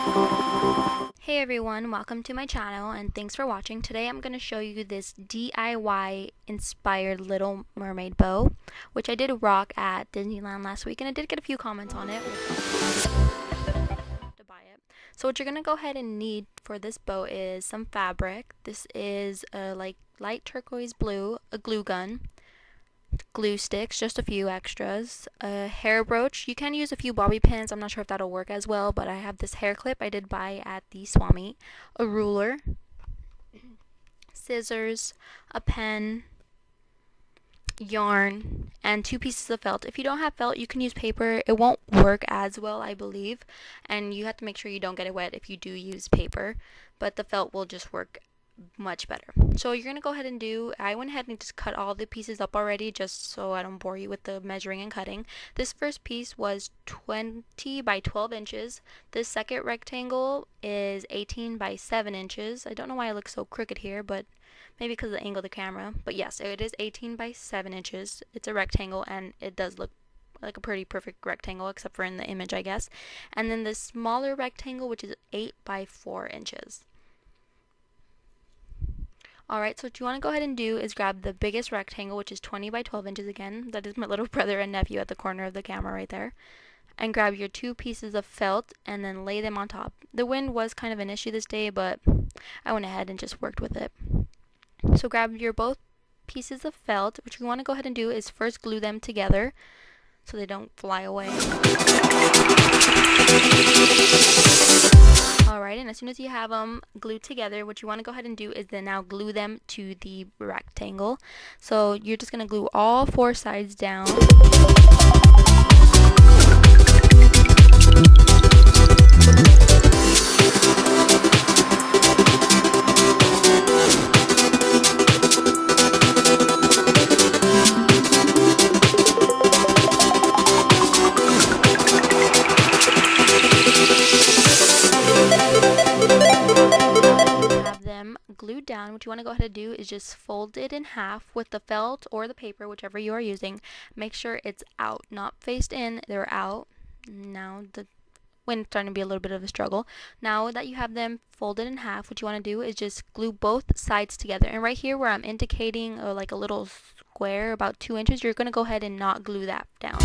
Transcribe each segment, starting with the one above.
Hey everyone, welcome to my channel and thanks for watching. Today I'm going to show you this DIY inspired little mermaid bow, which I did rock at Disneyland last week and I did get a few comments on it. To buy it. So what you're going to go ahead and need for this bow is some fabric. This is a light turquoise blue, a glue gun, glue sticks, just a few extras, a hair brooch. You can use a few bobby pins. I'm not sure if that'll work as well, but I have this hair clip I did buy at the Swami, a ruler, scissors, a pen, yarn, and 2 pieces of felt. If you don't have felt, you can use paper. It won't work as well, I believe, and you have to make sure you don't get it wet if you do use paper, but the felt will just work much better. So you're gonna go ahead and I went ahead and just cut all the pieces up already just so I don't bore you with the measuring and cutting. This first piece was 20 by 12 inches. This second rectangle is 18 by 7 inches. I don't know why I look so crooked here, but maybe because of the angle of the camera. But yes, it is 18 by 7 inches. It's a rectangle and it does look like a pretty perfect rectangle except for in the image, I guess. And then the smaller rectangle, which is 8 by 4 inches. Alright, so what you want to go ahead and do is grab the biggest rectangle, which is 20 by 12 inches again. That is my little brother and nephew at the corner of the camera right there. And grab your 2 pieces of felt and then lay them on top. The wind was kind of an issue this day, but I went ahead and just worked with it. So grab your both pieces of felt. What you want to go ahead and do is first glue them together so they don't fly away. Alright, and as soon as you have them glued together, what you want to go ahead and do is then now glue them to the rectangle. So you're just going to glue all 4 sides down. Glued down. What you want to go ahead and do is just fold it in half with the felt or the paper, whichever you are using. Make sure it's out, not faced in. They're out. Now the wind's starting to be a little bit of a struggle. Now that you have them folded in half, what you want to do is just glue both sides together. And right here where I'm indicating like a little square about 2 inches, you're going to go ahead and not glue that down.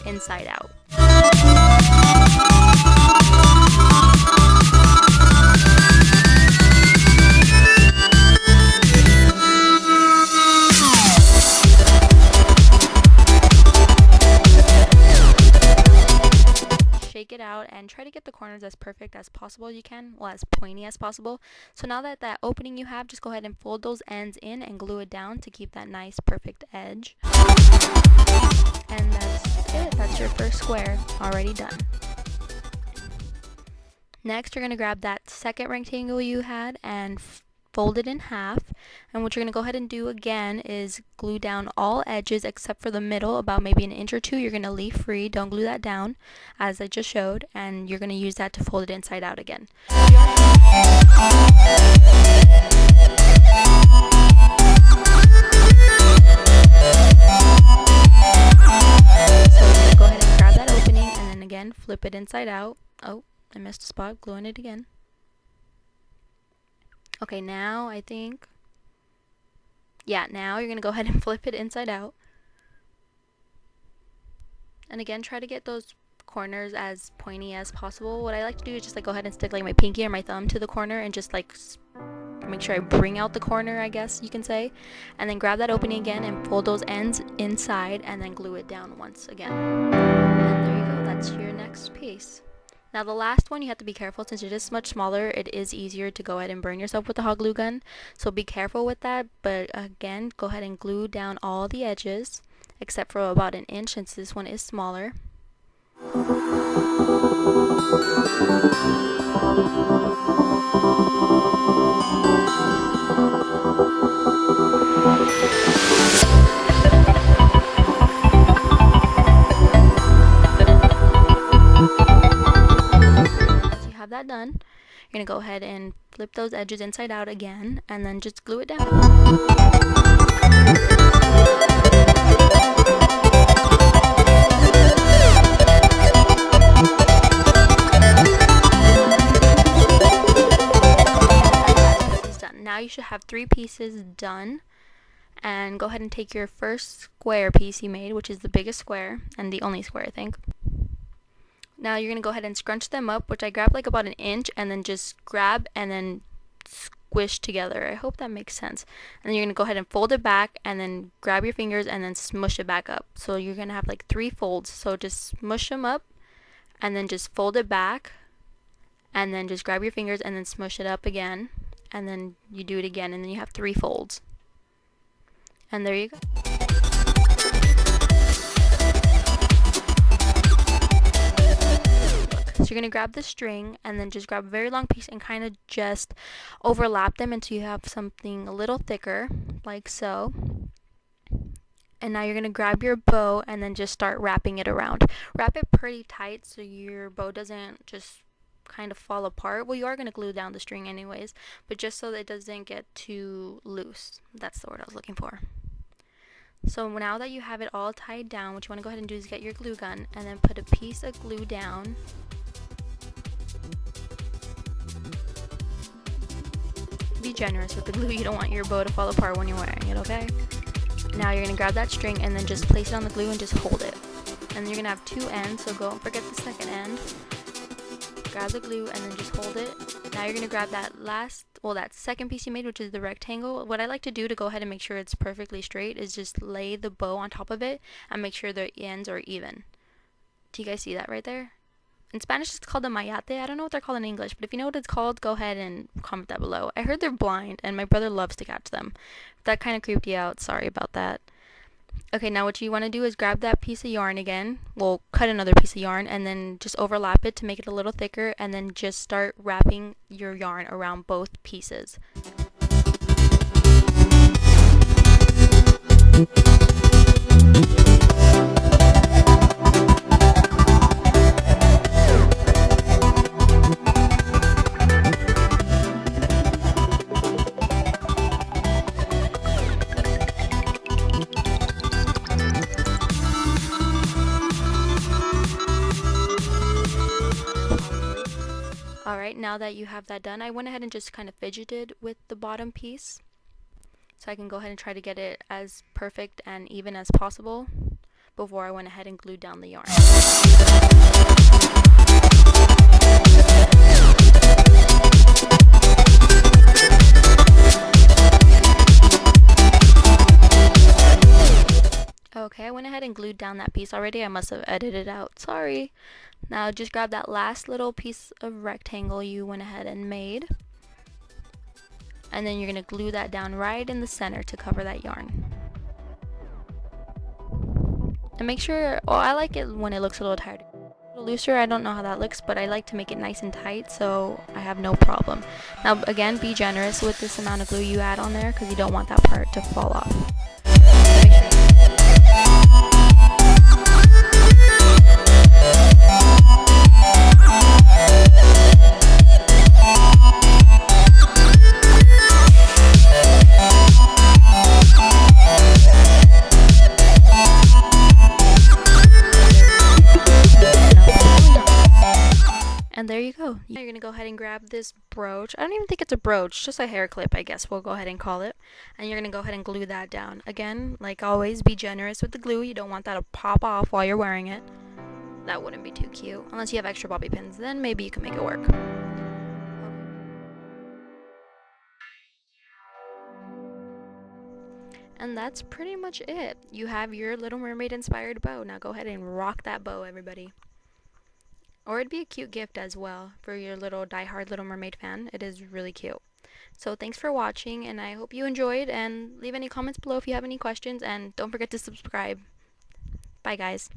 Inside out. Shake it out and try to get the corners as perfect as possible you can, well, as pointy as possible. So now that opening you have, just go ahead and fold those ends in and glue it down to keep that nice perfect edge. And that's it. That's your first square already done. Next, you're going to grab that second rectangle you had and fold it in half. And what you're going to go ahead and do again is glue down all edges except for the middle, about maybe an inch or 2. You're going to leave free. Don't glue that down, as I just showed. And you're going to use that to fold it inside out again. Flip it inside out. Oh, I missed a spot, gluing it again. Okay, now I think, yeah, now you're going to go ahead and flip it inside out. And again, try to get those corners as pointy as possible. What I like to do is just go ahead and stick my pinky or my thumb to the corner and just make sure I bring out the corner, I guess you can say. And then grab that opening again and fold those ends inside and then glue it down once again. And there you go, that's your next piece. Now the last one, you have to be careful since it is much smaller. It is easier to go ahead and burn yourself with the hot glue gun, so be careful with that. But again, go ahead and glue down all the edges except for about an inch since this one is smaller. done, you're going to go ahead and flip those edges inside out again, and then just glue it down. Now you should have 3 pieces done, and go ahead and take your first square piece you made, which is the biggest square and the only square, I think. Now you're going to go ahead and scrunch them up, which I grabbed like about an inch, and then just grab and then squish together. I hope that makes sense. And then you're going to go ahead and fold it back, and then grab your fingers and then smush it back up. So you're going to have like 3 folds. So just smush them up and then just fold it back, and then just grab your fingers and then smush it up again, and then you do it again, and then you have 3 folds. And there you go. So you're going to grab the string and then just grab a very long piece and kind of just overlap them until you have something a little thicker, like so. And now you're going to grab your bow and then just start wrapping it around. Wrap it pretty tight so your bow doesn't just kind of fall apart. Well, you are going to glue down the string anyways, but just so that it doesn't get too loose. That's the word I was looking for. So now that you have it all tied down, what you want to go ahead and do is get your glue gun and then put a piece of glue down. Be generous with the glue. You don't want your bow to fall apart when you're wearing it, okay? Now you're going to grab that string and then just place it on the glue and just hold it. And then you're going to have 2 ends, so don't forget the second end. Grab the glue and then just hold it. Now you're going to grab that that second piece you made, which is the rectangle. What I like to do to go ahead and make sure it's perfectly straight is just lay the bow on top of it and make sure the ends are even. Do you guys see that right there? In Spanish it's called a mayate. I don't know what they're called in English, but if you know what it's called, go ahead and comment that below. I heard they're blind and my brother loves to catch them. If that kind of creeped you out, sorry about that. Okay, now what you want to do is grab that piece of yarn again. Well, cut another piece of yarn and then just overlap it to make it a little thicker, and then just start wrapping your yarn around both pieces. Alright, now that you have that done, I went ahead and just kind of fidgeted with the bottom piece so I can go ahead and try to get it as perfect and even as possible before I went ahead and glued down the yarn. Okay, I went ahead and glued down that piece already. I must have edited it out. Sorry. Now just grab that last little piece of rectangle you went ahead and made. And then you're going to glue that down right in the center to cover that yarn. And make sure, I like it when it looks a little tighter. A little looser, I don't know how that looks, but I like to make it nice and tight so I have no problem. Now again, be generous with this amount of glue you add on there because you don't want that part to fall off. And there you go. Now you're going to go ahead and grab this brooch. I don't even think it's a brooch, just a hair clip, I guess we'll go ahead and call it. And you're going to go ahead and glue that down. Again, like always, be generous with the glue. You don't want that to pop off while you're wearing it. That wouldn't be too cute. Unless you have extra bobby pins, then maybe you can make it work. And that's pretty much it. You have your Little Mermaid inspired bow. Now go ahead and rock that bow, everybody. Or it'd be a cute gift as well for your little die-hard Little Mermaid fan. It is really cute. So thanks for watching, and I hope you enjoyed, and leave any comments below if you have any questions, and don't forget to subscribe. Bye guys.